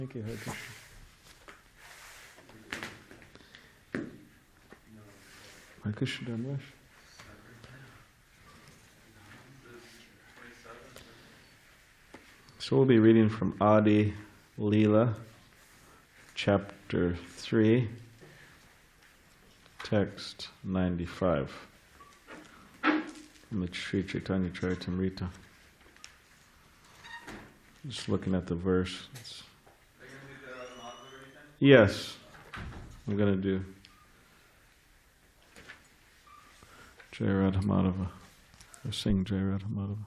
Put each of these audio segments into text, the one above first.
Thank you, Hare Krishna. Hare Krishna, Dharmesh. So we'll be reading from Adi-līlā, chapter 3, text 95, from the Śrī Caitanya-caritāmṛta. Just looking at the verse. Yes, I'm going to do Jai Radha Madhava, or sing Jai Radha Madhava.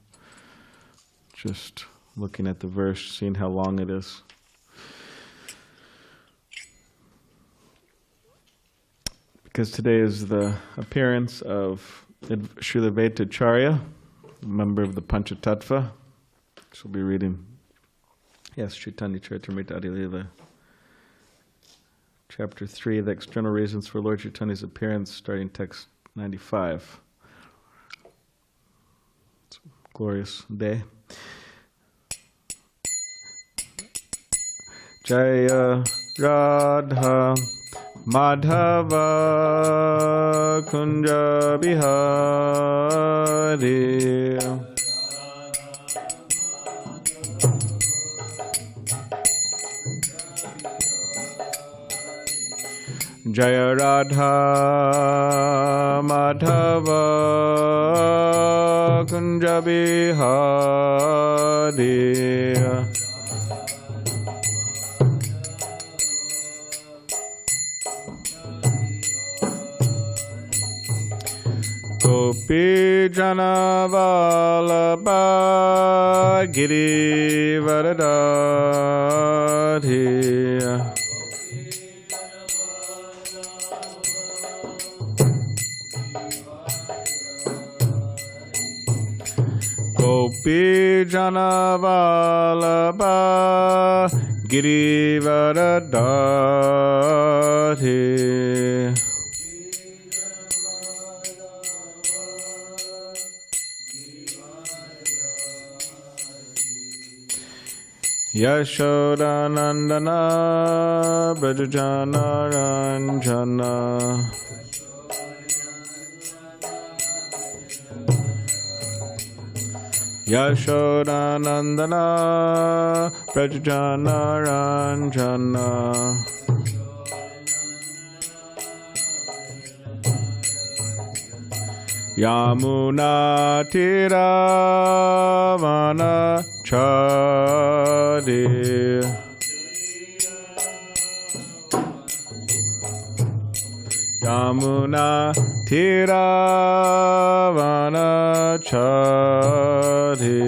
Just looking at the verse, seeing how long it is. Because today is the appearance of Srila Advaita Ācārya, a member of the Panchatattva. So we'll be reading, yes, Charitamrita, Adi-līlā. Chapter 3, the external reasons for Lord Chaitanya's appearance, starting text 95. It's a glorious day. Jaya Radha Madhava Kunja Bihari Jaya Radha Madhava Kunja Bihari Gopi Jana Vallabha Giri Varadadhi Gopi Jana Vallabha Giri Varadadhi Yashoda Nandana Brajajana Ranjana Yashoda Nandana Brajajana Ranjana Yamuna Tiravana Chari Yamuna Tiravana Chari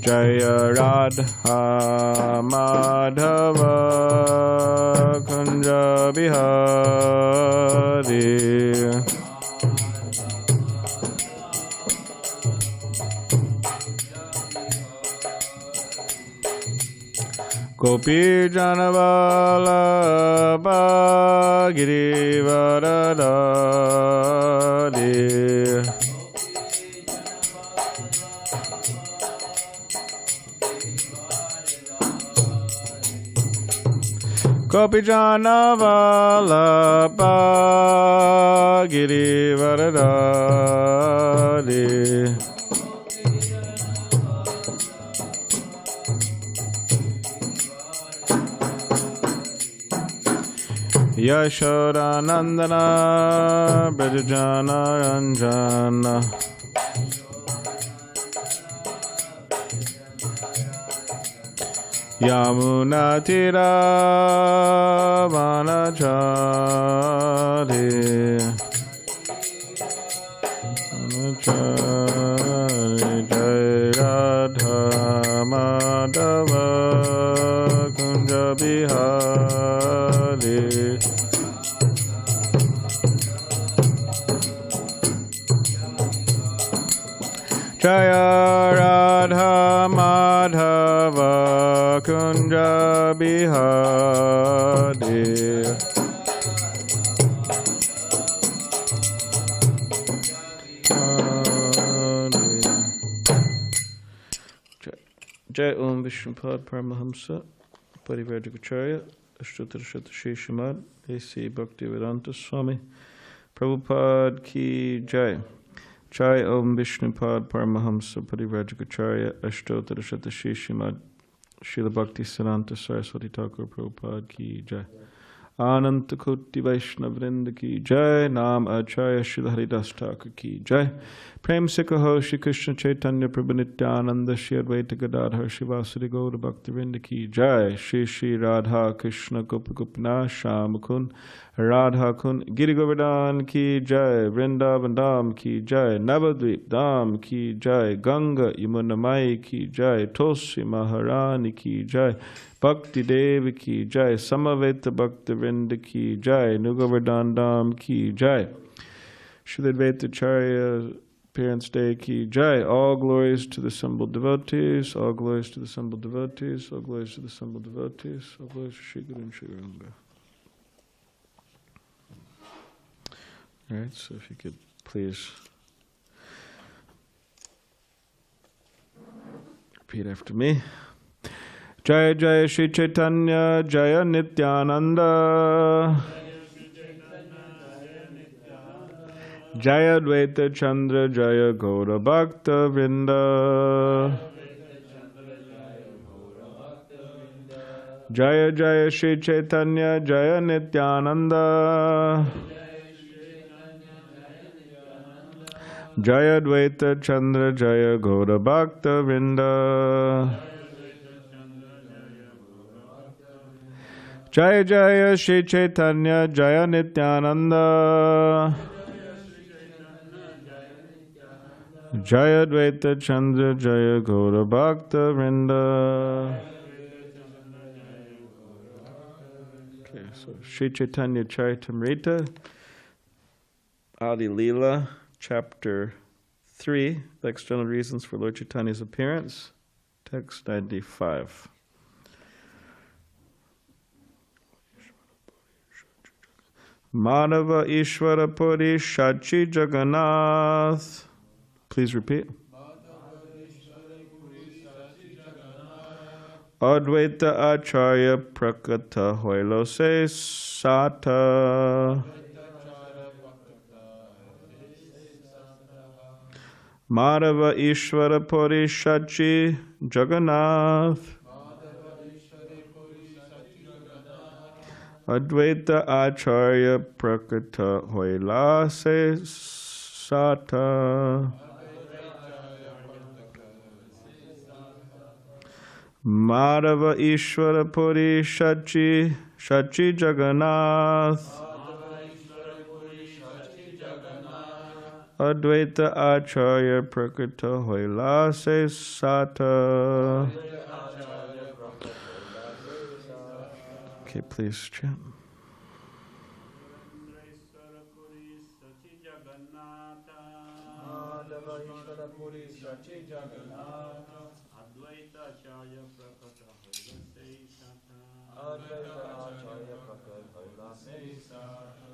Jaya Radha Madhava Kunja Bihari Gopi Jana Vallabha Giri Varadadhi Gopi Jana Vallabha Giri Varadadhi Yashoda Nandana Brajajana Ranjana Yamuna Tiravana Chari Jai Radha Madhava Kunja Bihari Jaya Radha Madhava Kunja Bihari Jai Om Vishnupad Paramahamsa Parivrajaka Acharya Ashtotarashata Sheshamad A.C. Bhaktivedanta Swami Prabhupada Ki Jai. Jai Om Vishnupad Paramahamsa Parivrajaka Acharya Ashtotarashata Sheshamad Srila Bhakti Siddhanta Saraswati Thakur Prabhupada Ki Jai. Ananta Koti Vaishnava Vrinda Ki Jai. Nam Acharya Srila Haridas Thakur Ki Jai. Prem Sikhaho Shri Krishna Chaitanya Prabhu Nityananda Shri Advaita Gadadhar Shivasari Gaura Bhakti Vrinda Ki Jai. Shri Shri Radha Krishna Gopa Gopinath Shamakun Radha Kun Giri Govardhan Ki Jai. Vrindavan Dham Ki Jai. Navadvip Dham Ki Jai. Ganga Yamuna Mai Ki Jai. Tulsi Maharani Ki Jai. Bhakti Devi Ki Jai. Samaveta Bhakti Vrinda Ki Jai. Nugovardhan Dham Ki Jai. Śrī Advaita Ācārya Appearance Day Ki Jai. All glories to the assembled devotees. All glories to the assembled devotees. All glories to the assembled devotees. All glories to Shri Guru and Shri Ranga. All right, so if you could please repeat after me. Jaya Jaya Śrī Caitanya Jaya Nityananda Jaya Advaita Chandra Jaya Gaura Bhakta Vrinda Jaya Jaya Śrī Caitanya Jaya Nityananda Jaya Advaita Chandra Jaya Gaura Bhakta Vrinda Jaya Jaya Śrī Caitanya Jaya Nityananda Jaya Advaita Chandra Jaya Gaura Bhakta Vrinda. Okay, so Śrī Caitanya-caritāmṛta, Adi-līlā, chapter 3, the external reasons for Lord Chaitanya's appearance, text 95. Madhava Ishvara Puri Shachi Jagannath. Please repeat. Advaita Ācārya Prakata Hoilose Sata. Madhava Ishvara Puri Shachi Jagannath. Advaita Ācārya Prakata Hoilase Sata. Madhava Ishvara Puri Shachi Jagannath. Advaita Ācārya Prakata Hoilase Sata. Okay, please chant. Advaita Ācārya Prakata Hoilase Sata. Advaita Ācārya Prakata Hoilase Sata.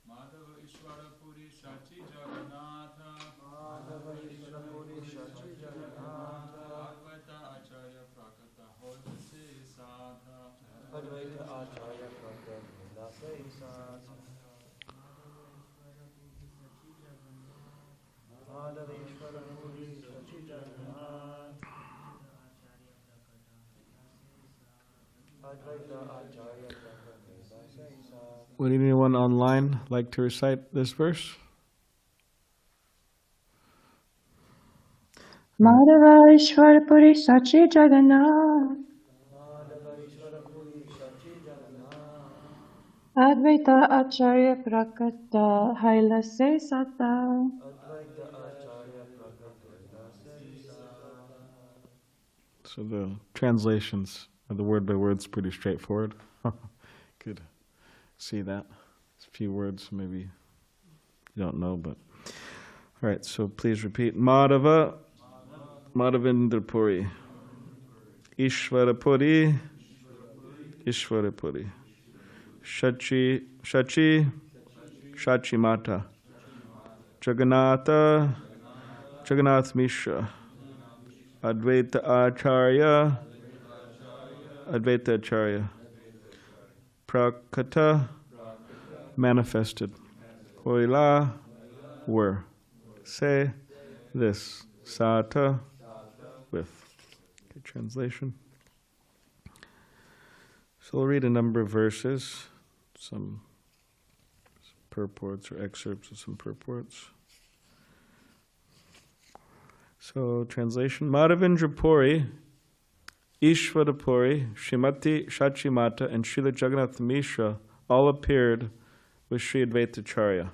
Madhava Ishvara Puri Shachi Jagannatha. Madhava Ishvara Puri Shachi Jagannatha. Advaita Ācārya Prakata Hoilase Sata. Advaita Ācārya Prakata Hoilase Sata. Madhava Ishvara Puri Shachi Jagannatha. Advaita Ācārya Prakata Hoilase Sata. Would anyone online like to recite this verse? Madhava Ishvara Puri Shachi Jagannath. Advaita Ācārya Prakata Hoilase Sata. So the translations of the word by word is pretty straightforward. Could see that. It's a few words maybe you don't know, but all right, so please repeat. Madhava Madhavendra Puri Ishvara Puri Ishvara Puri Shachi Mata Jagannatha Jagannath Mishra Advaita Ācārya, Advaita Ācārya, Prakata, manifested. Adi-līlā, were. Say this. Sata, with. Okay, translation. So we'll read a number of verses, some purports or excerpts of some purports. So, translation. Madhavendra Puri, Ishvara Puri, Srimati Shachimata, and Srila Jagannath Mishra all appeared with Śrī Advaita Ācārya.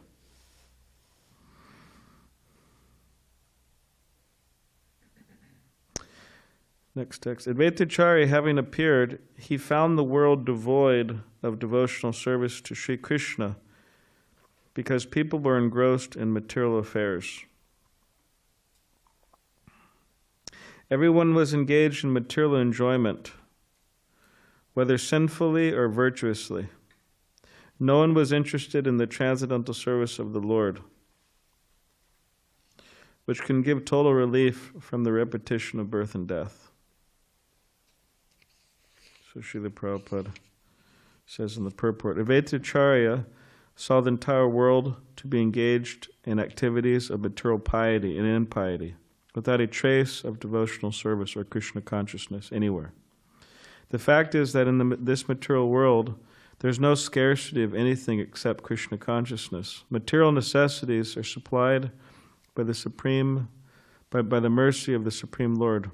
Next text. Advaita Ācārya having appeared, he found the world devoid of devotional service to Sri Krishna because people were engrossed in material affairs. Everyone was engaged in material enjoyment, whether sinfully or virtuously. No one was interested in the transcendental service of the Lord, which can give total relief from the repetition of birth and death. So Srila Prabhupada says in the purport, Advaita Ācārya saw the entire world to be engaged in activities of material piety and impiety, without a trace of devotional service or Krishna consciousness anywhere. The fact is that in this material world, there's no scarcity of anything except Krishna consciousness. Material necessities are supplied by by the mercy of the Supreme Lord.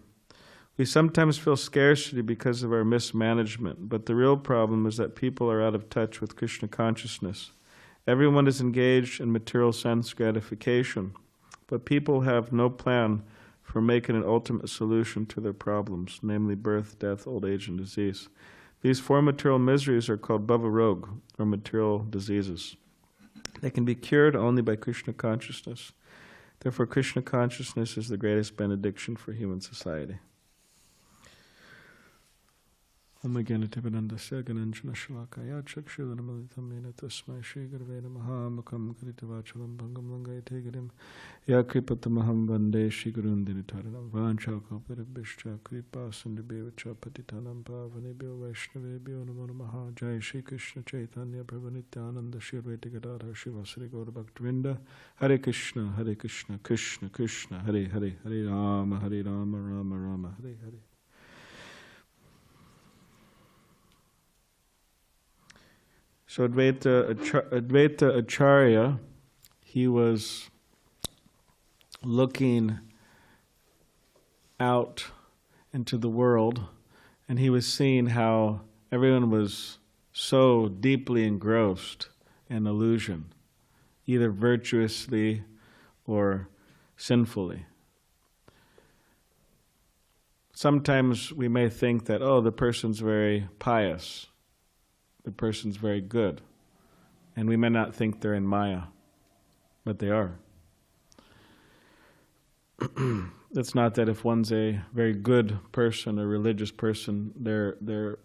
We sometimes feel scarcity because of our mismanagement, but the real problem is that people are out of touch with Krishna consciousness. Everyone is engaged in material sense gratification, but people have no plan for making an ultimate solution to their problems, namely birth, death, old age, and disease. These four material miseries are called bhava rog, or material diseases. They can be cured only by Krishna consciousness. Therefore, Krishna consciousness is the greatest benediction for human society. Om Gyanativedandasya Gananjana Shalakaya Chakshudhanamalitam Mena Tasmai Shri Gurave Namaha Mukam Karitavachalam Bhangam Langayate Garim Yakripatamaham Vande Shri Gurundinitaranam Vanchakalparabhishcha Kripa Sindhubhyevacha Patitanam Pavanebhyo Vaishnavebhyo Namo Namaha Jai Shri Krishna Chaitanya Prabhu Nityananda Shri Advaita Gadadhar Srivasari Gaura Bhaktivinoda Hare Krishna Krishna Krishna Hare Hare Hare Rama Rama Rama Hare Hare. So Advaita Ācārya, he was looking out into the world, and he was seeing how everyone was so deeply engrossed in illusion, either virtuously or sinfully. Sometimes we may think that, oh, the person's very pious, the person's very good, and we may not think they're in Maya, but they are. It's not that if one's a very good person, a religious person, they're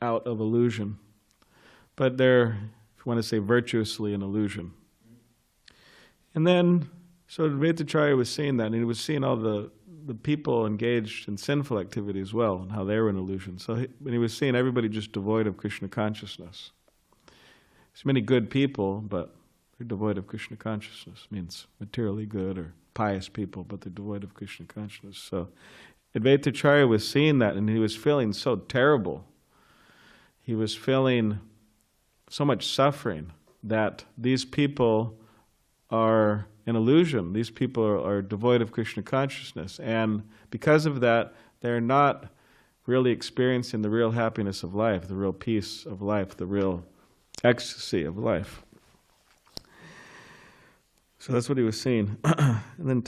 out of illusion, but they're, if you want to say virtuously, an illusion. And then, so Advaita Ācārya was seeing that, and he was seeing all the people engaged in sinful activity as well, and how they were an illusion. So when he was seeing everybody just devoid of Krishna consciousness. There's many good people, but they're devoid of Krishna consciousness. Means materially good or pious people, but they're devoid of Krishna consciousness. So Advaita Ācārya was seeing that, and he was feeling so terrible. He was feeling so much suffering that these people are an illusion. These people are devoid of Krishna consciousness. And because of that, they're not really experiencing the real happiness of life, the real peace of life, the real ecstasy of life. So that's what he was seeing. And then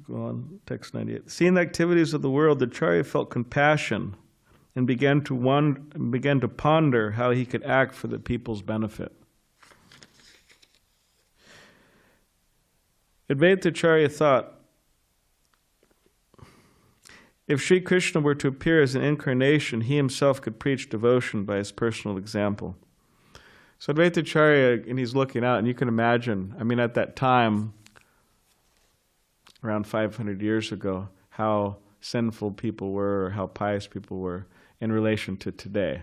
go on, text 98. Seeing the activities of the world, the Acharya felt compassion and began to ponder how he could act for the people's benefit. Advaita Ācārya thought, if Sri Krishna were to appear as an incarnation, he himself could preach devotion by his personal example. So Advaita Ācārya, and he's looking out, and you can imagine, I mean, at that time, around 500 years ago, how sinful people were or how pious people were in relation to today.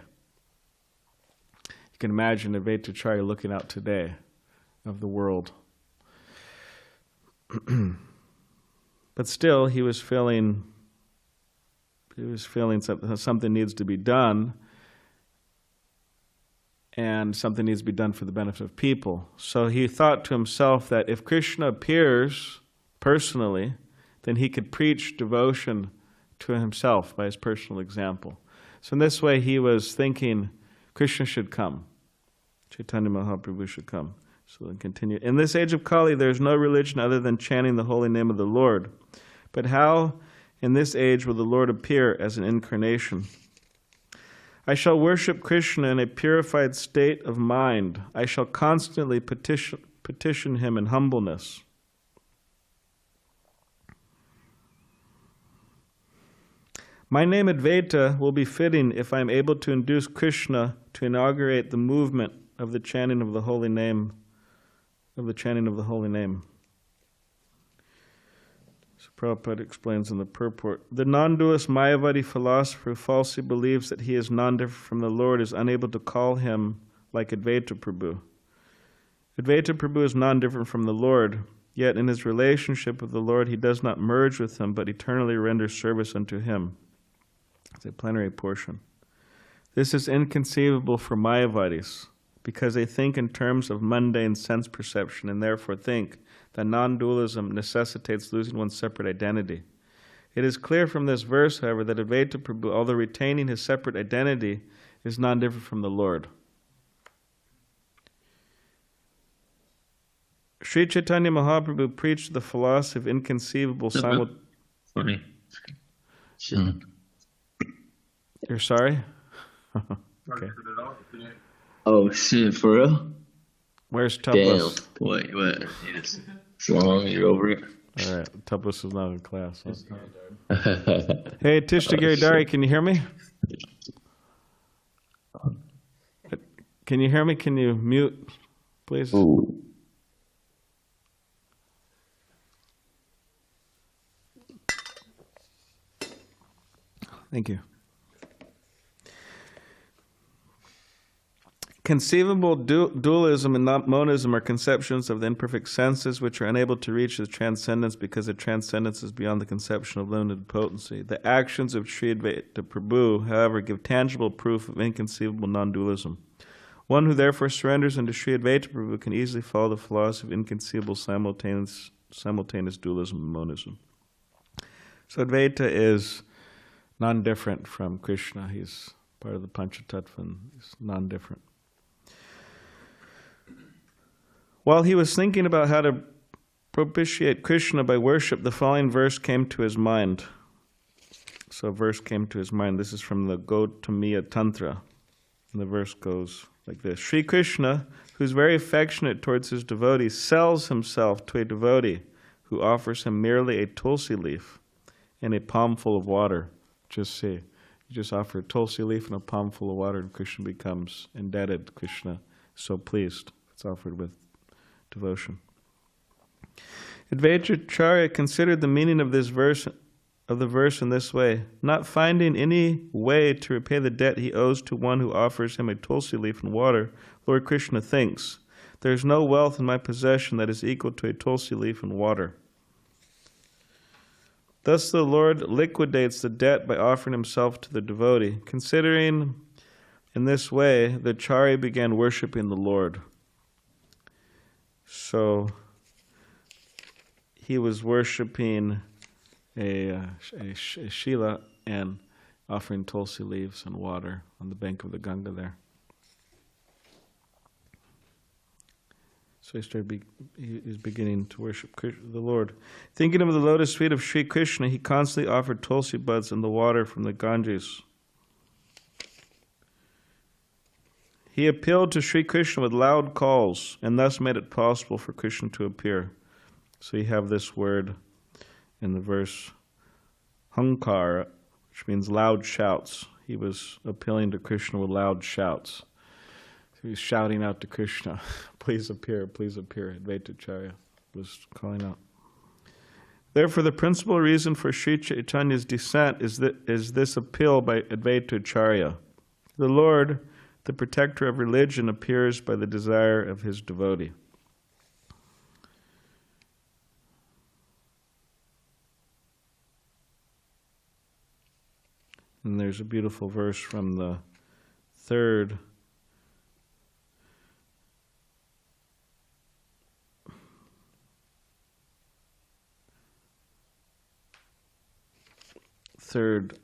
You can imagine Advaita Ācārya looking out today of the world. But still, he was feeling something needs to be done, and something needs to be done for the benefit of people. So he thought to himself that if Krishna appears personally, then he could preach devotion to himself by his personal example. So in this way he was thinking Krishna should come. Chaitanya Mahaprabhu should come. So then continue. In this age of Kali, there is no religion other than chanting the holy name of the Lord. But how in this age will the Lord appear as an incarnation? I shall worship Krishna in a purified state of mind. I shall constantly petition him in humbleness. My name Advaita will be fitting if I am able to induce Krishna to inaugurate the movement of the chanting of the holy name. So Prabhupada explains in the purport, the non-dualist Mayavadi philosopher who falsely believes that he is non-different from the Lord is unable to call him like Advaita Prabhu. Advaita Prabhu is non-different from the Lord, yet in his relationship with the Lord he does not merge with him, but eternally renders service unto him. It's a plenary portion. This is inconceivable for Mayavadis, because they think in terms of mundane sense perception and therefore think that non-dualism necessitates losing one's separate identity. It is clear from this verse, however, that Advaita Prabhu, although retaining his separate identity, is non-different from the Lord. Śrī Caitanya Mahaprabhu preached the philosophy of inconceivable Funny. You're sorry? Okay. Oh shit, for real? Where's Damn. Tupus? Wait, what? It's long, you're over it. All right, Tupus is not in class. Huh? Hey, Tishtagiri Dari, can you hear me? Can you hear me? Can you mute, please? Ooh. Thank you. Conceivable dualism and monism are conceptions of the imperfect senses which are unable to reach the transcendence because the transcendence is beyond the conception of limited potency. The actions of Śrī Advaita Prabhu, however, give tangible proof of inconceivable non-dualism. One who therefore surrenders unto Śrī Advaita Prabhu can easily follow the philosophy of inconceivable simultaneous dualism and monism. So Advaita is non-different from Krishna. He's part of the Panchatattva and he's non-different. While he was thinking about how to propitiate Krishna by worship, the following verse came to his mind. So a verse came to his mind. This is from the Gautamiya Tantra. And the verse goes like this. Sri Krishna, who is very affectionate towards his devotees, sells himself to a devotee who offers him merely a tulsi leaf and a palmful of water. Just see, you just offer a tulsi leaf and a palmful of water and Krishna becomes indebted. Krishna is so pleased. It's offered with devotion. Advaita Ācārya considered the meaning of this verse in this way: not finding any way to repay the debt he owes to one who offers him a tulsi leaf and water, Lord Krishna thinks, there is no wealth in my possession that is equal to a tulsi leaf and water. Thus the Lord liquidates the debt by offering himself to the devotee. Considering in this way, the Acharya began worshipping the Lord. So he was worshipping a Shila and offering tulsi leaves and water on the bank of the Ganga there. So he was beginning to worship the Lord. Thinking of the lotus feet of Sri Krishna, he constantly offered tulsi buds and the water from the Ganges. He appealed to Sri Krishna with loud calls and thus made it possible for Krishna to appear. So you have this word in the verse, Hankara, which means loud shouts. He was appealing to Krishna with loud shouts. So he was shouting out to Krishna, please appear, please appear. Advaita Ācārya was calling out. Therefore, the principal reason for Śrī Caitanya's descent is this appeal by Advaita Ācārya. The Lord, the protector of religion, appears by the desire of his devotee. And there's a beautiful verse from the third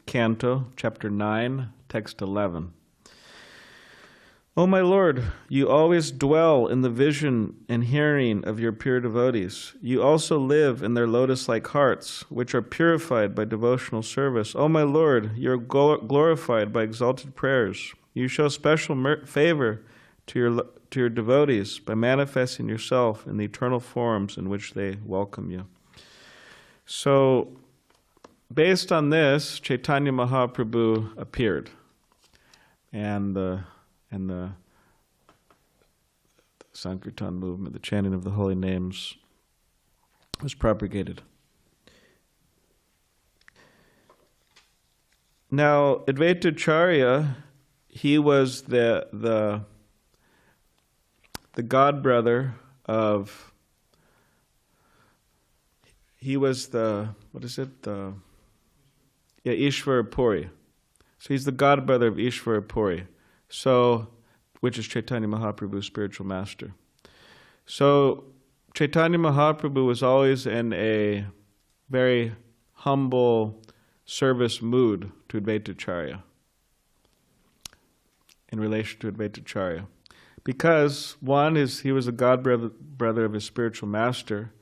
canto, chapter 9, text 11. O my Lord, you always dwell in the vision and hearing of your pure devotees. You also live in their lotus-like hearts, which are purified by devotional service. O my Lord, you are glorified by exalted prayers. You show special favor to your devotees by manifesting yourself in the eternal forms in which they welcome you. So, based on this, Chaitanya Mahaprabhu appeared, and the Sankirtan movement, the chanting of the holy names, was propagated. Now, Advaita Ācārya, he was the godbrother of, he was Ishvara Puri. So he's the godbrother of Ishvara Puri. So, which is Chaitanya Mahaprabhu's spiritual master. So, Chaitanya Mahaprabhu was always in a very humble service mood to Advaita Ācārya, in relation to Advaita Ācārya. Because, one, is he was a godbrother of his spiritual master,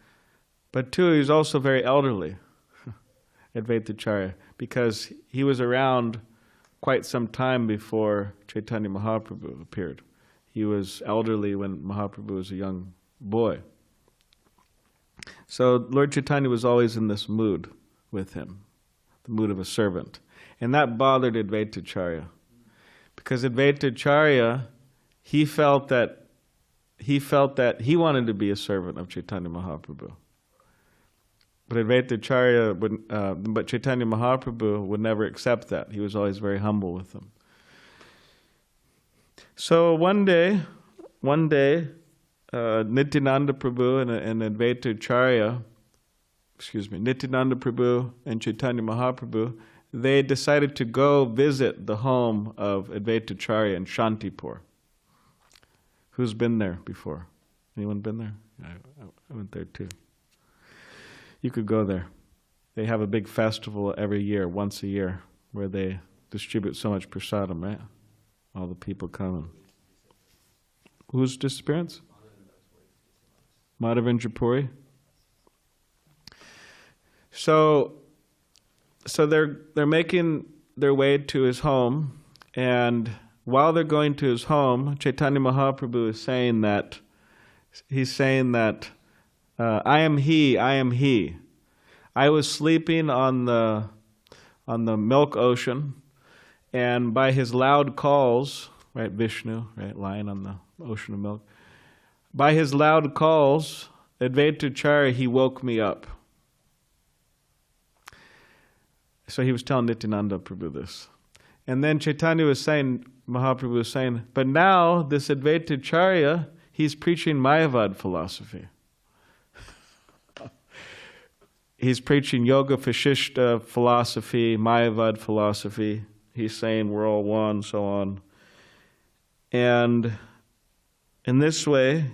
but two, he's also very elderly, Advaita Ācārya, because he was around quite some time before Chaitanya Mahaprabhu appeared. He was elderly when Mahaprabhu was a young boy. So Lord Chaitanya was always in this mood with him, the mood of a servant. And that bothered Advaita Ācārya. Because Advaita Ācārya, he felt that he wanted to be a servant of Chaitanya Mahaprabhu. But Advaita Ācārya but Chaitanya Mahaprabhu would never accept that. He was always very humble with them. So one day, Nityananda Prabhu and Advaita Ācārya, Nityananda Prabhu and Chaitanya Mahaprabhu, they decided to go visit the home of Advaita Ācārya in Shantipur. Who's been there before? Anyone been there? I went there too. You could go there. They have a big festival every year, once a year, where they distribute so much prasadam, right? All the people come. Whose disappearance? Madhavendra Puri. So they're making their way to his home, and while they're going to his home, Chaitanya Mahaprabhu is saying that I am he, I am he. I was sleeping on the milk ocean, and by his loud calls, right, Vishnu, right, lying on the ocean of milk, by his loud calls, Advaita Ācārya, he woke me up. So he was telling Nityananda Prabhu this. And then Chaitanya was saying, Mahaprabhu was saying, but now this Advaita Ācārya, he's preaching Mayavad philosophy. He's preaching Yoga Vashishta philosophy, Mayavad philosophy. He's saying we're all one, so on. And in this way,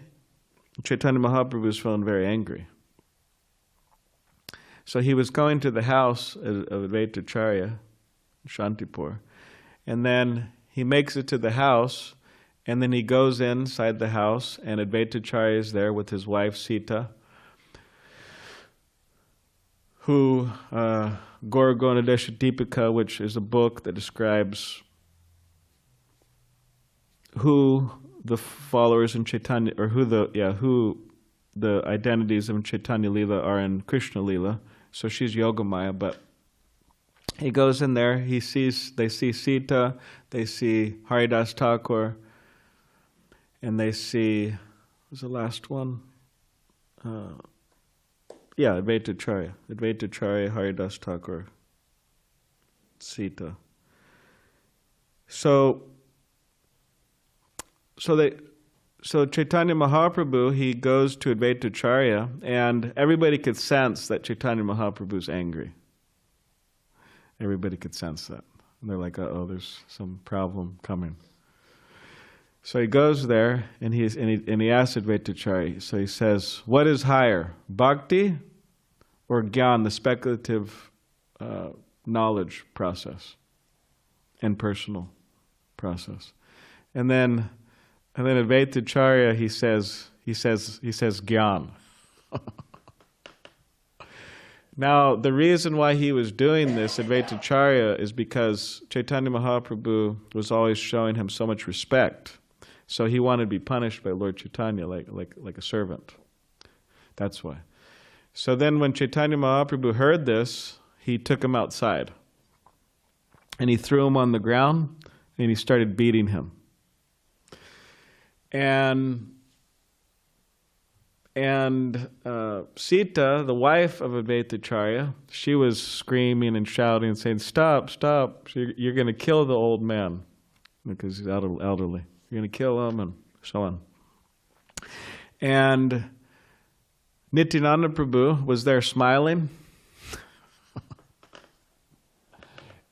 Chaitanya Mahaprabhu was feeling very angry. So he was going to the house of Advaita Ācārya, Shantipur, and then he makes it to the house, and then he goes inside the house, and Advaita Ācārya is there with his wife Sita, who, Gaura Gonadesha Deepika, which is a book that describes who the followers in Chaitanya, or who the identities of Chaitanya-līlā are in Krishna-līlā. So she's Yogamaya, but he goes in there, they see Sita, they see Haridas Thakur, and they see, what was the last one? Yeah, Advaita Ācārya, Haridas Thakur, Sita. So Chaitanya Mahaprabhu, he goes to Advaita Ācārya, and everybody could sense that Chaitanya Mahaprabhu's angry. Everybody could sense that. And they're like, uh-oh, there's some problem coming. So he goes there, and he asks Advaita Ācārya, so he says, what is higher, bhakti or gyan, the speculative knowledge process and personal process? And then Advaita Ācārya, he says gyan. Now, the reason why he was doing this, Advaita Ācārya, is because Chaitanya Mahaprabhu was always showing him so much respect. So he wanted to be punished by Lord Chaitanya like a servant. That's why. So then when Chaitanya Mahaprabhu heard this, he took him outside. And he threw him on the ground, and he started beating him. And Sita, the wife of Advaita Ācārya, she was screaming and shouting and saying, stop, stop, you're going to kill the old man, because he's elderly. You're going to kill him, and so on. And Nityananda Prabhu was there smiling.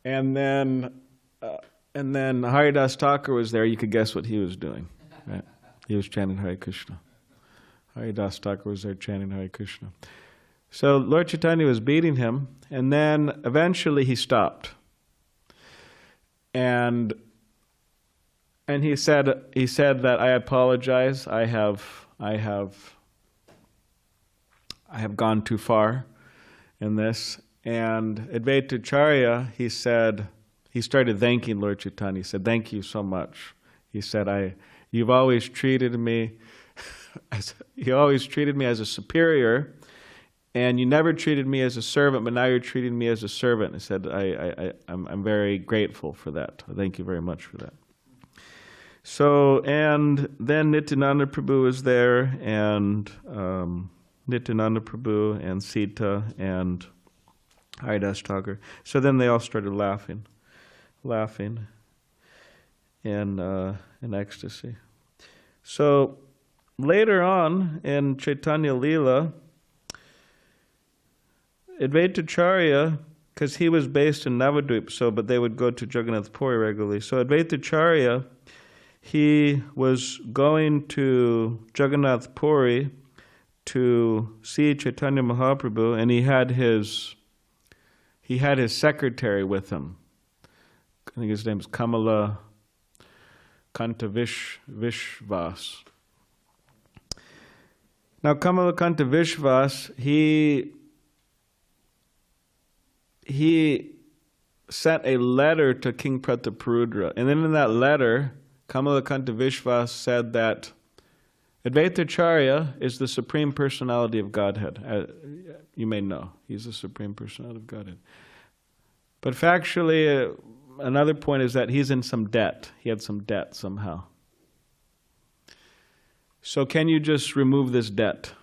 And then Haridas Thakur was there. You could guess what he was doing. Right? He was chanting Hare Krishna. Haridas Thakur was there chanting Hare Krishna. So Lord Chaitanya was beating him, and then eventually he stopped. And he said that I apologize. I have gone too far in this. And Advaita Ācārya, he started thanking Lord Chaitanya. He said, thank you so much. He said, you've always treated me as a superior, and you never treated me as a servant, but now you're treating me as a servant. He said, I'm very grateful for that. Thank you very much for that. So, and then Nityananda Prabhu was there, and Nityananda Prabhu and Sita and Haridas Thakur. So then they all started laughing in ecstasy. So later on in Chaitanya Lila, Advaita Ācārya, because he was based in Navadvip, but they would go to Jagannath Puri regularly. So Advaita Ācārya, he was going to Jagannath Puri to see Chaitanya Mahaprabhu, and he had his secretary with him. I think his name is Kamala Kanta Vishvas. Now Kamala Kanta Vishvas, he sent a letter to King Prataparudra, and then in that letter, Kamala Kanta Vishvas said that Advaita Ācārya is the Supreme Personality of Godhead. You may know, he's the Supreme Personality of Godhead. But factually, another point is that he's in some debt. He had some debt somehow. So can you just remove this debt?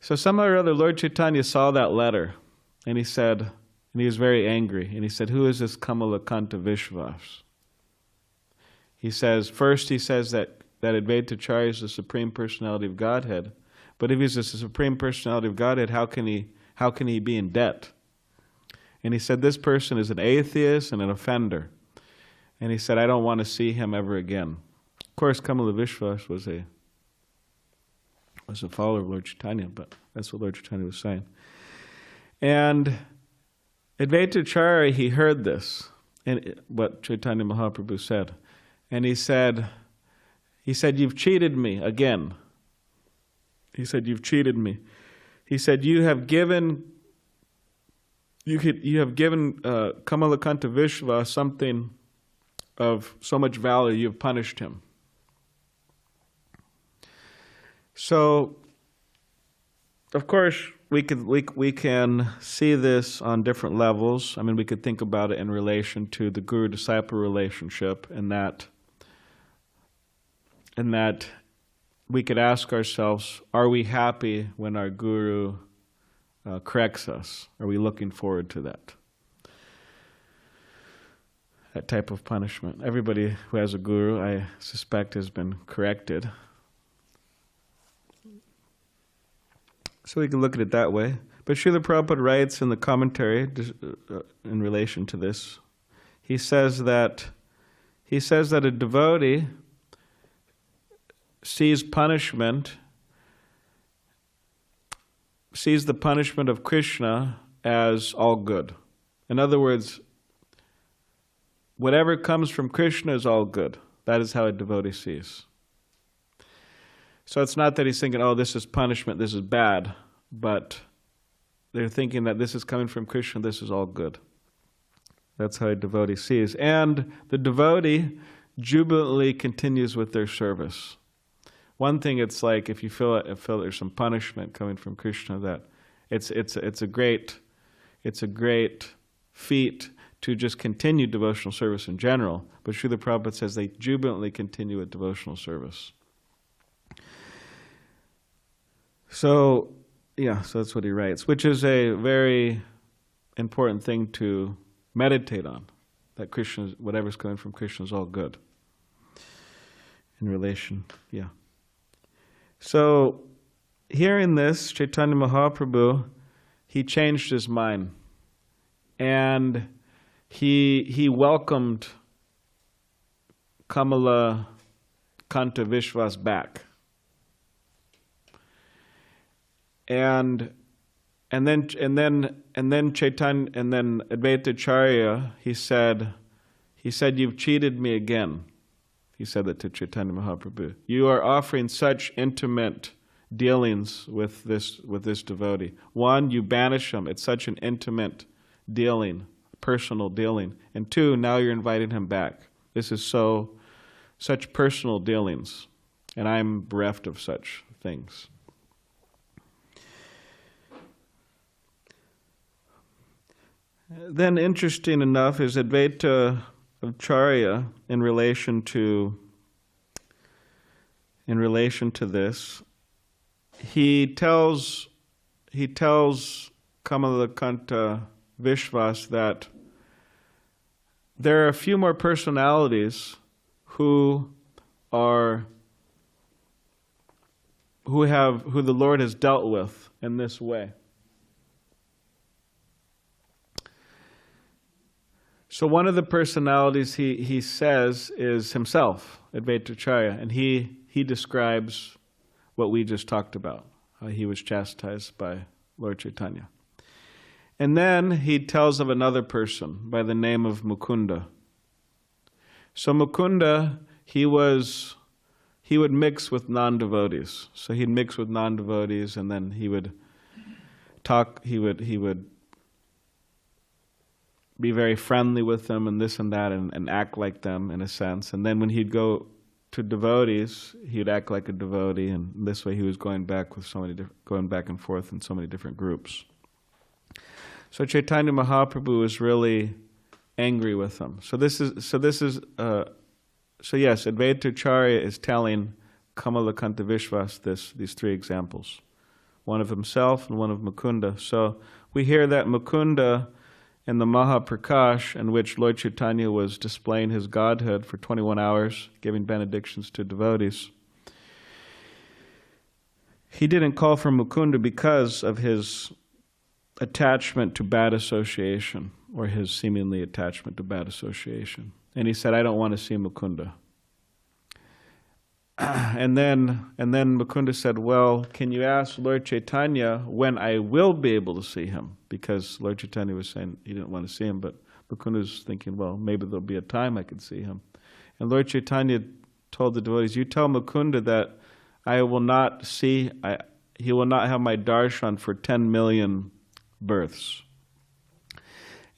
So somehow or other, Lord Chaitanya saw that letter, and he said, and he was very angry, and he said, who is this Kamala Kanta Vishvas? He says that Advaita Ācārya is the Supreme Personality of Godhead, but if he's the Supreme Personality of Godhead, how can he be in debt? And he said, this person is an atheist and an offender. And he said, I don't want to see him ever again. Of course, Kamala Vishvas was a follower of Lord Chaitanya, but that's what Lord Chaitanya was saying. And Advaita Ācārya, he heard this, and what Chaitanya Mahaprabhu said. And he said, you've cheated me again. He said, you've cheated me. He said, you have given Kamala Kanta Vishva something of so much value, you've punished him. So, of course, we can see this on different levels. I mean, we could think about it in relation to the guru-disciple relationship, and that we could ask ourselves, are we happy when our guru corrects us? Are we looking forward to that? That type of punishment. Everybody who has a guru, I suspect, has been corrected. So we can look at it that way. But Srila Prabhupada writes in the commentary in relation to this, he says that a devotee sees the punishment of Krishna as all good. In other words, whatever comes from Krishna is all good. That is how a devotee sees. So it's not that he's thinking, oh, this is punishment, this is bad, but they're thinking that this is coming from Krishna, this is all good. That's how a devotee sees. And the devotee jubilantly continues with their service. One thing, it's like if you feel there's some punishment coming from Krishna, that it's a great feat to just continue devotional service in general. But Srila Prabhupada says they jubilantly continue with devotional service. So that's what he writes, which is a very important thing to meditate on, that Krishna, whatever's coming from Krishna is all good. In relation, So, hearing this, Chaitanya Mahaprabhu, he changed his mind. And he welcomed Kamala Kanta Vishwas back. And then Chaitanya, and then Advaita Ācārya, he said, you've cheated me again. He said that to Chaitanya Mahaprabhu. You are offering such intimate dealings with this devotee. One, you banish him. It's such an intimate dealing, personal dealing. And two, now you're inviting him back. This is such personal dealings, and I'm bereft of such things. Then, interesting enough, is Advaita Ācārya in relation to this. He tells Kamalakanta Vishwas that there are a few more personalities who the Lord has dealt with in this way. So one of the personalities he says is himself, Advaita Ācārya, and he describes what we just talked about, how he was chastised by Lord Chaitanya. And then he tells of another person by the name of Mukunda. So Mukunda, he would mix with non-devotees. So he'd mix with non-devotees, and then he would be very friendly with them and this and that, and act like them in a sense. And then when he'd go to devotees, he'd act like a devotee, and this way he was going back and forth in so many different groups. So Chaitanya Mahaprabhu is really angry with him. So yes, Advaita Ācārya is telling Kamalakanta Vishwas these three examples, one of himself and one of Mukunda. So we hear that Mukunda, in the Mahaprakash, in which Lord Chaitanya was displaying his godhood for 21 hours, giving benedictions to devotees, he didn't call for Mukunda because of his attachment to bad association, or his seemingly attachment to bad association. And he said, I don't want to see Mukunda. And then Mukunda said, well, can you ask Lord Chaitanya when I will be able to see him? Because Lord Chaitanya was saying he didn't want to see him, but Mukunda was thinking, well, maybe there'll be a time I can see him. And Lord Chaitanya told the devotees, you tell Mukunda that he will not have my darshan for 10 million births.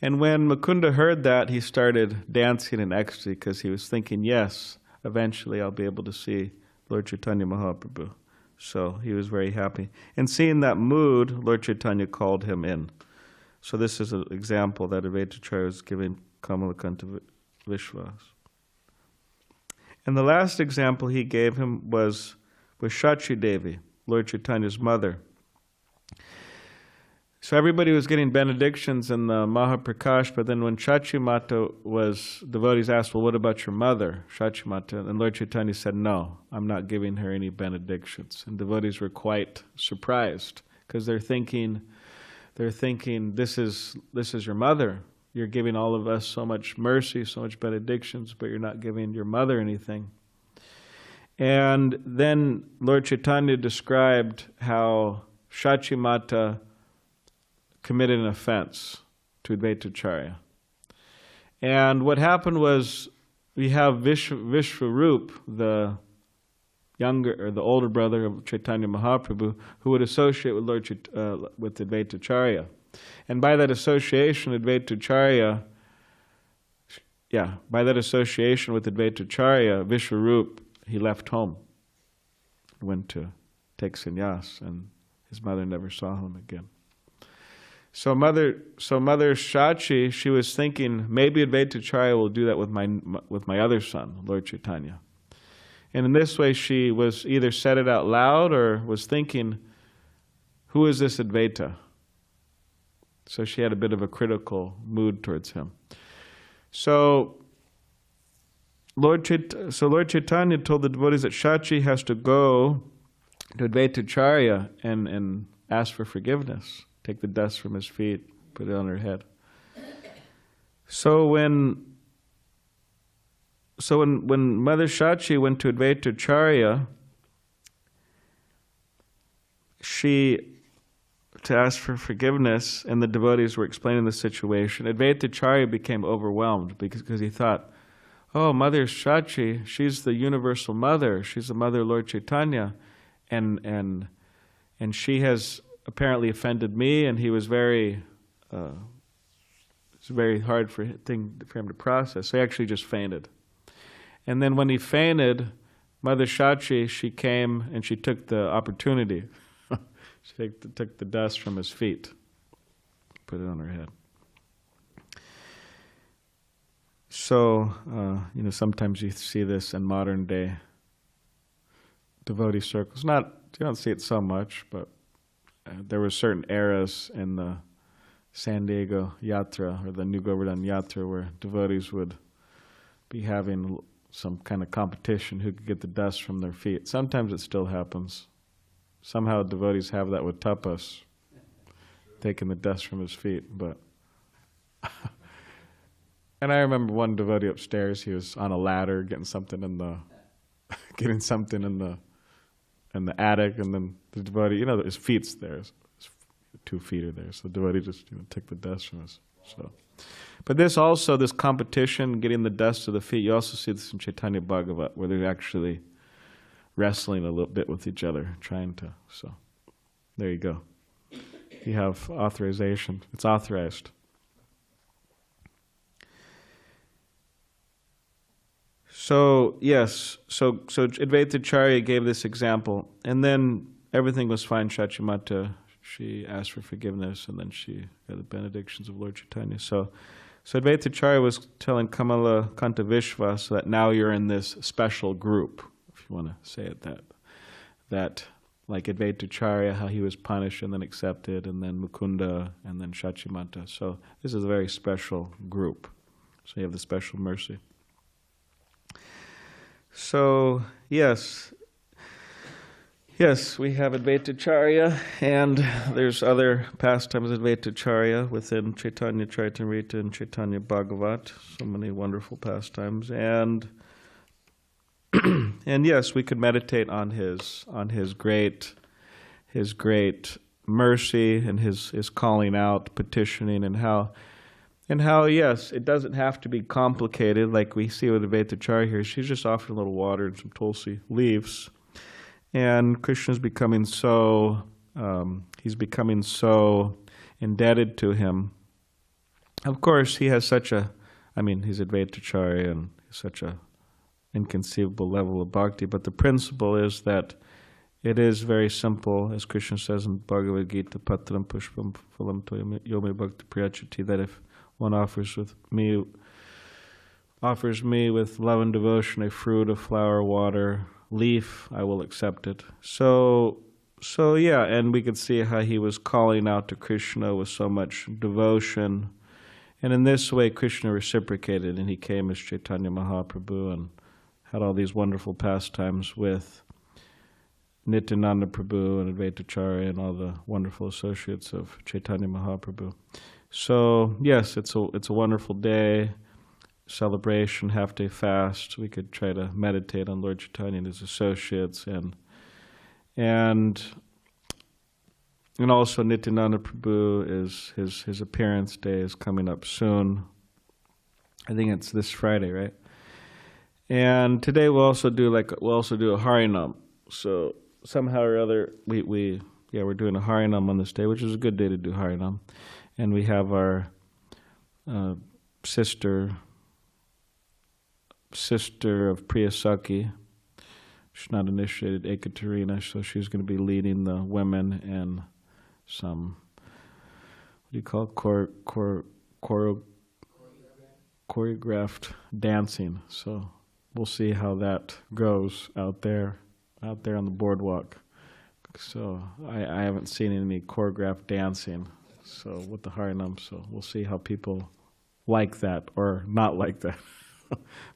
And when Mukunda heard that, he started dancing in ecstasy, because he was thinking, yes, eventually I'll be able to see Lord Chaitanya Mahaprabhu. So he was very happy. And seeing that mood, Lord Chaitanya called him in. So this is an example that Advaita Ācārya was giving Kamalakanta Vishwas. And the last example he gave him was was Shachi Devi, Lord Chaitanya's mother. So everybody was getting benedictions in the Mahaprakash, but then when Chachimata was, devotees asked, well, what about your mother, Chachimata? And Lord Chaitanya said, no, I'm not giving her any benedictions. And devotees were quite surprised, because they're thinking, this is your mother. You're giving all of us so much mercy, so much benedictions, but you're not giving your mother anything. And then Lord Chaitanya described how Shachimata committed an offense to Advaita Ācārya. And what happened was, we have Vishwarup, the younger or the older brother of Chaitanya Mahaprabhu, who would associate with with Advaita Ācārya. And by that association, with Advaita Ācārya, Vishwarup, he left home, went to take sannyas, and his mother never saw him again. So Mother Shachi, she was thinking, maybe Advaita Ācārya will do that with my other son, Lord Chaitanya. And in this way, she was either said it out loud or was thinking, who is this Advaita? So she had a bit of a critical mood towards him. So Lord Chaitanya told the devotees that Shachi has to go to Advaita Ācārya and ask for forgiveness. Take the dust from his feet, put it on her head. So when Mother Shachi went to Advaita Ācārya, to ask for forgiveness, and the devotees were explaining the situation, Advaita Ācārya became overwhelmed because he thought, oh, Mother Shachi, she's the universal mother, she's the mother of Lord Chaitanya, and she has apparently offended me, and he was it's very hard for him to process. So he actually just fainted. And then when he fainted, Mother Shachi, she came and she took the opportunity. She took the dust from his feet, put it on her head. So, sometimes you see this in modern day devotee circles. You don't see it so much, but there were certain eras in the San Diego Yatra, or the New Govardhan Yatra, where devotees would be having some kind of competition who could get the dust from their feet. Sometimes it still happens. Somehow devotees have that with tapas, taking the dust from his feet. But and I remember one devotee upstairs, he was on a ladder getting something in the attic, and then the devotee, his feet's there, his 2 feet are there, so the devotee just took the dust from us. So, but this competition, getting the dust to the feet, you also see this in Chaitanya Bhagavat, where they're actually wrestling a little bit with each other, trying to. So, there you go. You have authorization. It's authorized. So yes, so Advaita Ācārya gave this example, and then everything was fine. Shachimata, she asked for forgiveness, and then she got the benedictions of Lord Chaitanya. So Advaita Ācārya was telling Kamala Kanta Vishwa, so that now you're in this special group, if you want to say it that like Advaita Ācārya, how he was punished and then accepted, and then Mukunda, and then Shachimata. So this is a very special group. So you have the special mercy. So, yes, we have Advaita Ācārya, and there's other pastimes of Advaita Ācārya within Chaitanya Charitamrita and Chaitanya Bhagavat. So many wonderful pastimes, and yes, we could meditate on his great mercy and his calling out, petitioning, and how, yes, it doesn't have to be complicated like we see with Advaita Ācārya here. She's just offering a little water and some tulsi leaves. And Krishna's becoming so indebted to him. Of course, he has he's Advaita Ācārya, and he's such a inconceivable level of bhakti. But the principle is that it is very simple, as Krishna says in Bhagavad Gita, Patram Pushpam Phalam Yome Bhakti Priyachati, that if one offers me with love and devotion a fruit, a flower, water, leaf, I will accept it. So yeah, and we could see how he was calling out to Krishna with so much devotion. And in this way, Krishna reciprocated, and he came as Chaitanya Mahaprabhu and had all these wonderful pastimes with Nityananda Prabhu and Advaita Ācārya and all the wonderful associates of Chaitanya Mahaprabhu. So yes, it's a wonderful day, celebration, half-day fast. We could try to meditate on Lord Chaitanya and his associates, and also Nityananda Prabhu is his appearance day is coming up soon. I think it's this Friday, right? And today we'll also do a Harinam. So somehow or other we're doing a Harinam on this day, which is a good day to do Harinam. And we have our sister of Priyasaki. She's not initiated, Ekaterina, so she's going to be leading the women in some, what do you call it, choreographed dancing. So we'll see how that goes out there on the boardwalk. So I haven't seen any choreographed dancing. So with the Harinam, so we'll see how people like that or not like that.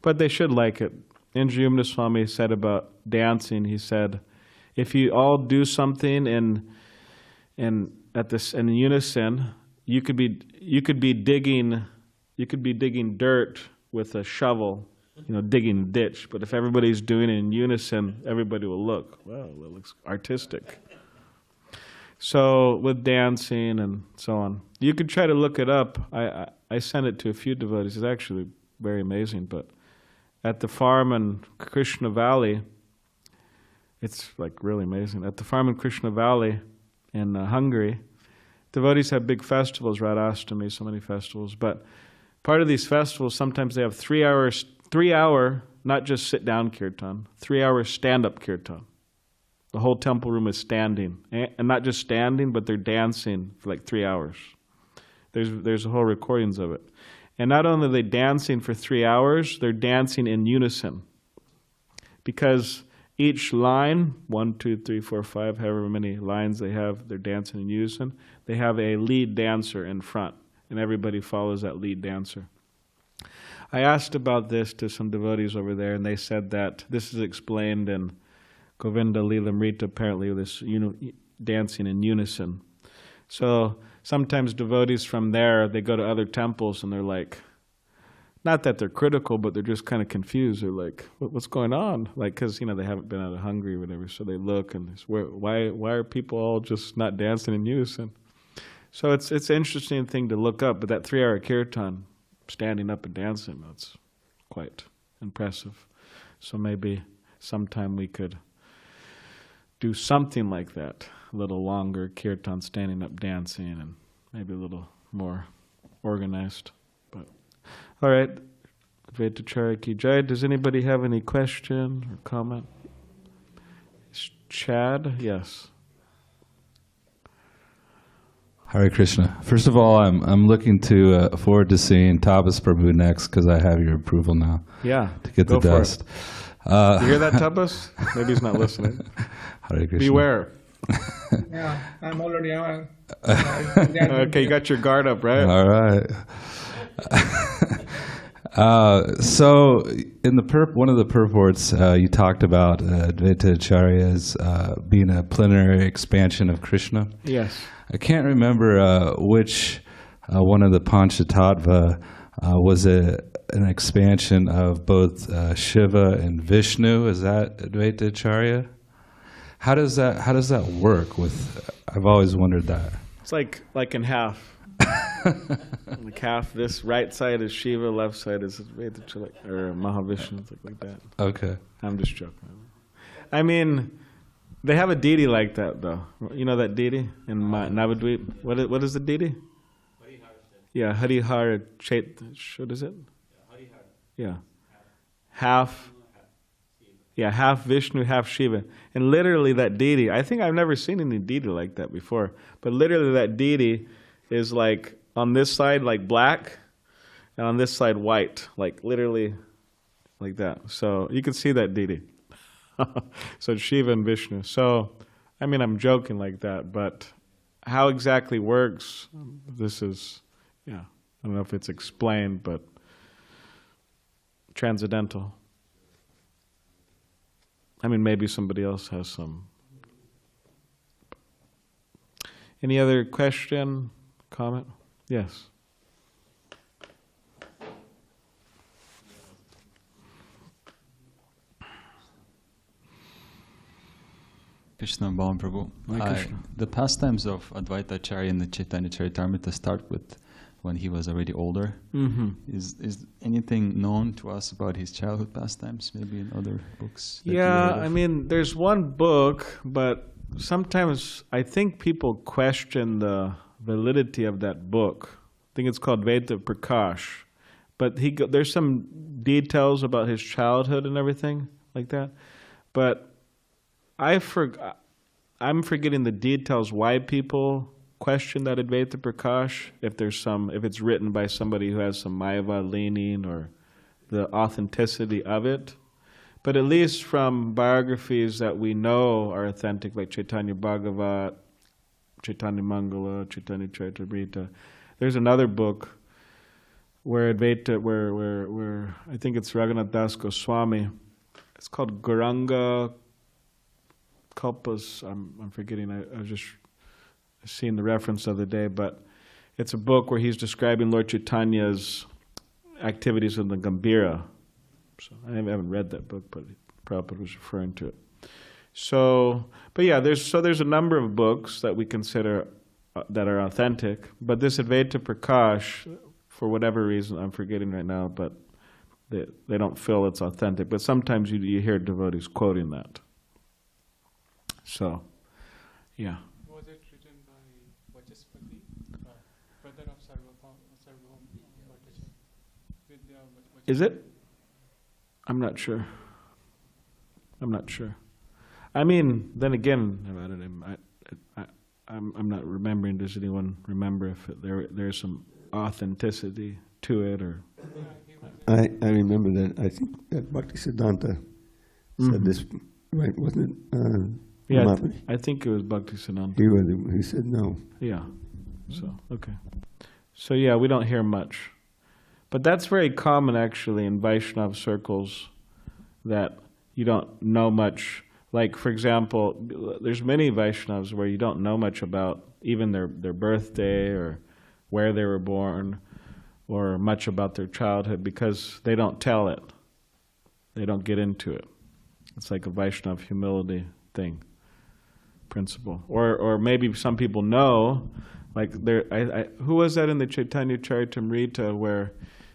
But they should like it. Indrayumna Swami said about dancing, he said, if you all do something in unison, you could be digging dirt with a shovel, digging a ditch. But if everybody's doing it in unison, everybody will look, wow, that looks artistic. So with dancing and so on, you could try to look it up. I sent it to a few devotees. It's actually very amazing. But at the farm in Krishna Valley, it's like really amazing. At the farm in Krishna Valley in Hungary, devotees have big festivals, Radhastami, so many festivals. But part of these festivals, sometimes they have 3 hour, not just sit-down kirtan, 3 hour stand-up kirtan. The whole temple room is standing, and not just standing, but they're dancing for like 3 hours. There's whole recordings of it. And not only are they dancing for 3 hours, they're dancing in unison. Because each line, 1, 2, 3, 4, 5, however many lines they have, they're dancing in unison. They have a lead dancer in front, and everybody follows that lead dancer. I asked about this to some devotees over there, and they said that this is explained in Govinda Ācārya, apparently, this dancing in unison. So sometimes devotees from there, they go to other temples and they're like, not that they're critical, but they're just kind of confused. They're like, what's going on? Like, because, they haven't been out of Hungary or whatever, so they look and why are people all just not dancing in unison? So it's an interesting thing to look up, but that 3 hour kirtan, standing up and dancing, that's quite impressive. So maybe sometime we could do something like that, a little longer kirtan, standing up, dancing, and maybe a little more organized. But all right, Advaita Ācārya ki jai. Does anybody have any question or comment? Chad, yes. Hare Krishna. First of all, I'm looking forward to seeing Tapas Prabhu next because I have your approval now. Yeah, to get the dust. You hear that, Tapas? Maybe he's not listening. Hare Krishna. Beware. Yeah, I'm already on. Okay, you got your guard up, right? All right. So in one of the purports, you talked about Advaita Ācārya as being a plenary expansion of Krishna. Yes. I can't remember which one of the Panchatattva was an expansion of both Shiva and Vishnu. Is that Advaita Ācārya? How does that work with? I've always wondered that. It's like in half. Like half. This right side is Shiva, left side is Advaita Ācārya, or Mahavishnu, like that. Okay. I'm just joking. I mean, they have a deity like that, though. You know that deity in Navadvip? What is the deity? Yeah, Harihara what is it? Yeah. Half Vishnu, half Shiva. And literally that deity, I think I've never seen any deity like that before, but literally that deity is like on this side like black, and on this side white, like literally like that. So you can see that deity. So it's Shiva and Vishnu. So, I mean, I'm joking like that, but how exactly works, this is, yeah, I don't know if it's explained, but transcendental. I mean, maybe somebody else has some. Any other question, comment? Yes. Krishna Bhavan Prabhu. The pastimes of Advaita Ācārya in the Chaitanya Charitamrita start with when he was already older. Mm-hmm. Is anything known to us about his childhood pastimes, maybe in other books? Yeah, I mean, there's one book, but sometimes I think people question the validity of that book. I think it's called Advaita Prakash. But there's some details about his childhood and everything like that. But I'm forgetting the details why people question that Advaita Prakash, if it's written by somebody who has some Mayavad leaning or the authenticity of it. But at least from biographies that we know are authentic, like Chaitanya Bhagavat, Chaitanya Mangala, Chaitanya Charitamrita, there's another book where Advaita, where I think it's Raghunath Das Goswami. It's called Gauranga Kalpas. I'm forgetting. I was just seeing the reference the other day, but it's a book where he's describing Lord Chaitanya's activities in the Gambhira. So I haven't read that book, but Prabhupada was referring to it. So, but yeah, there's a number of books that we consider that are authentic, but this Advaita Prakash, for whatever reason, I'm forgetting right now, but they don't feel it's authentic. But sometimes you hear devotees quoting that. So, yeah. Was it written by Vachaspati, brother of Sarvabhauma Bhattacharya? Is it? I'm not sure. I mean, then again, I'm not remembering. Does anyone remember if there's some authenticity to it, or? I remember that. I think that Bhaktisiddhanta said this, right? Wasn't it? Yeah, I think it was Bhaktisiddhanta. He said no. Yeah. So okay. So yeah, we don't hear much, but that's very common actually in Vaishnava circles, that you don't know much. Like, for example, there's many Vaishnavas where you don't know much about even their birthday or where they were born or much about their childhood, because they don't tell it. They don't get into it. It's like a Vaishnava humility thing, principle. Or maybe some people know, like who was that in the Chaitanya Charitamrita where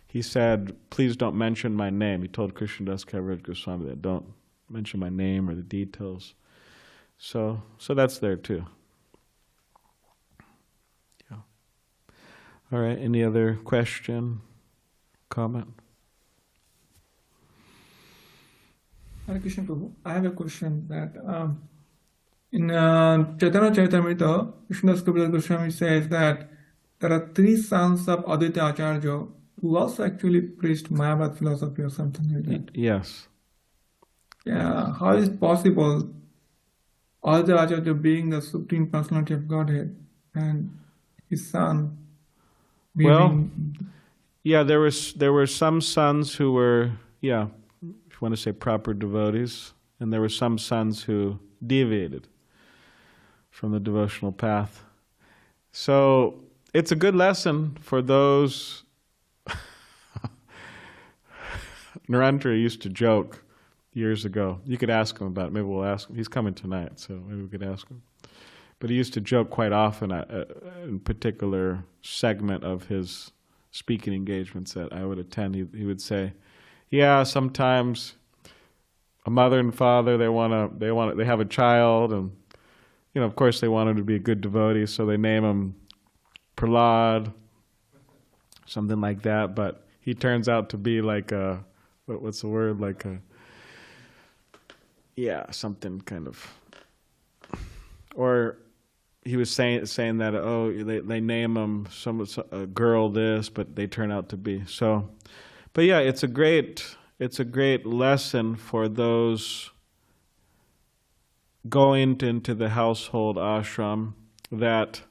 he said, please don't mention my name. He told Krishnadas Kaviraj Goswami that don't mention my name or the details. So that's there too. Yeah. All right, any other question, comment? Hare Krishna Prabhu, I have a question that in Chaitanya Charitamrita, Krishnadas Kaviraj Goswami says that there are 3 sons of Advaita Ācārya who also actually preached Mayavad philosophy or something like that. Yes. Yeah, how is it possible, Advaita Ācārya being the Supreme Personality of Godhead and his son being... Well, yeah, there were some sons who were, yeah, if you want to say proper devotees, and there were some sons who deviated from the devotional path. So it's a good lesson for those. Narendra used to joke years ago. You could ask him about it. Maybe we'll ask him. He's coming tonight, so maybe we could ask him. But he used to joke quite often in particular segment of his speaking engagements that I would attend. He would say, "Yeah, sometimes a mother and father they have a child, and of course they want him to be a good devotee, so they name him Prahlad, something like that. But he turns out to be like a what's the word? Like a something kind of." Or he was saying that they name him a girl this, but they turn out to be so. But yeah, it's a great lesson for those going into the household ashram, that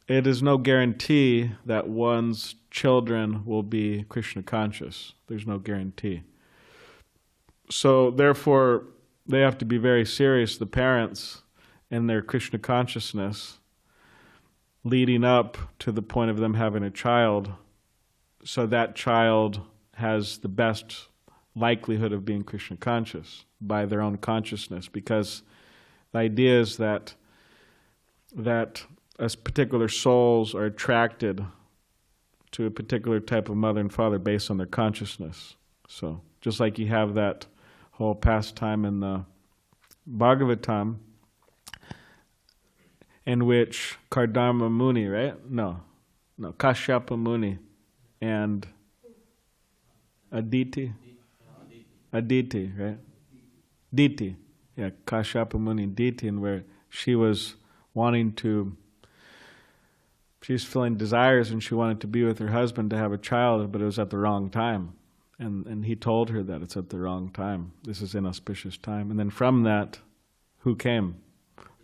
it is no guarantee that one's children will be Krishna conscious. There's no guarantee. So therefore, they have to be very serious, the parents, in their Krishna consciousness, leading up to the point of them having a child, so that child has the best likelihood of being Krishna conscious by their own consciousness, because the idea is that as particular souls are attracted to a particular type of mother and father based on their consciousness. So just like you have that whole pastime in the Bhagavatam, in which Kardama Muni, right? No, Kashyapa Muni and Aditi, right? Diti, yeah, Kashyapa Muni and Diti, and where she was wanting to, she's feeling desires and she wanted to be with her husband to have a child, but it was at the wrong time. And he told her that it's at the wrong time. This is inauspicious time. And then from that, who came?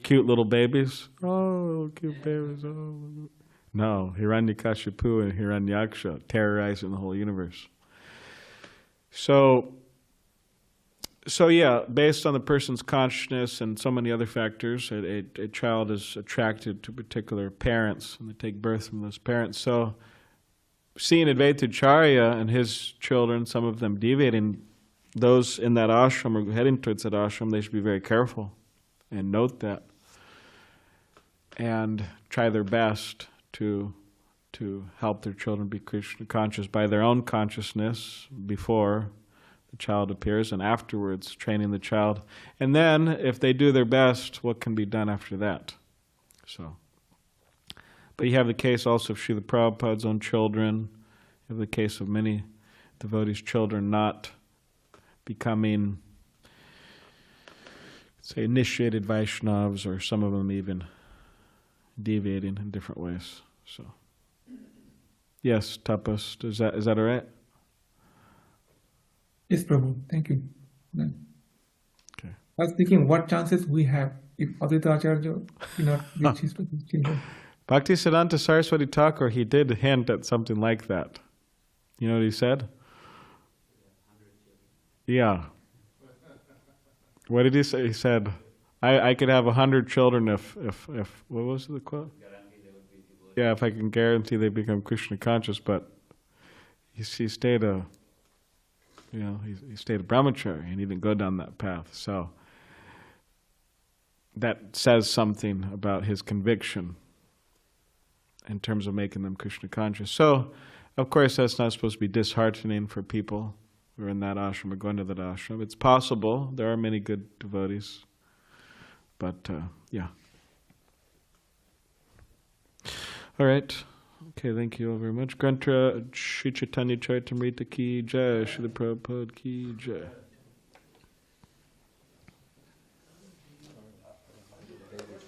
Cute little babies? Oh, cute babies. Oh. No, Hiranyakashipu and Hiranyaksha terrorizing the whole universe. So yeah, based on the person's consciousness and so many other factors, a child is attracted to particular parents, and they take birth from those parents. So seeing Advaita Ācārya and his children, some of them deviating, those in that ashram or heading towards that ashram, they should be very careful and note that, and try their best to help their children be Krishna conscious by their own consciousness before the child appears, and afterwards training the child. And then, if they do their best, what can be done after that? So, but you have the case also of Srila Prabhupada's own children. You have the case of many devotees' children not becoming, say, initiated Vaishnavas, or some of them even deviating in different ways. So, yes, Tapas, is that all right? Yes, Prabhu. Thank you. Okay. I was thinking, what chances we have if Advaita Ācārya did not reach his children? Bhaktisiddhanta Saraswati Thakur, he did hint at something like that. You know what he said? Yeah. What did he say? He said, I could have 100 children if what was the quote? Yeah, if I can guarantee they become Krishna conscious, but he stayed he stayed a brahmachari and he didn't go down that path. So that says something about his conviction in terms of making them Krishna conscious. So, of course, that's not supposed to be disheartening for people who are in that ashram or going to that ashram. It's possible. There are many good devotees. But, yeah. All right. Okay, thank you all very much. Gruntra, Śrī Caitanya-caritāmṛta ki jai, Śrīla Prabhupada ki jai.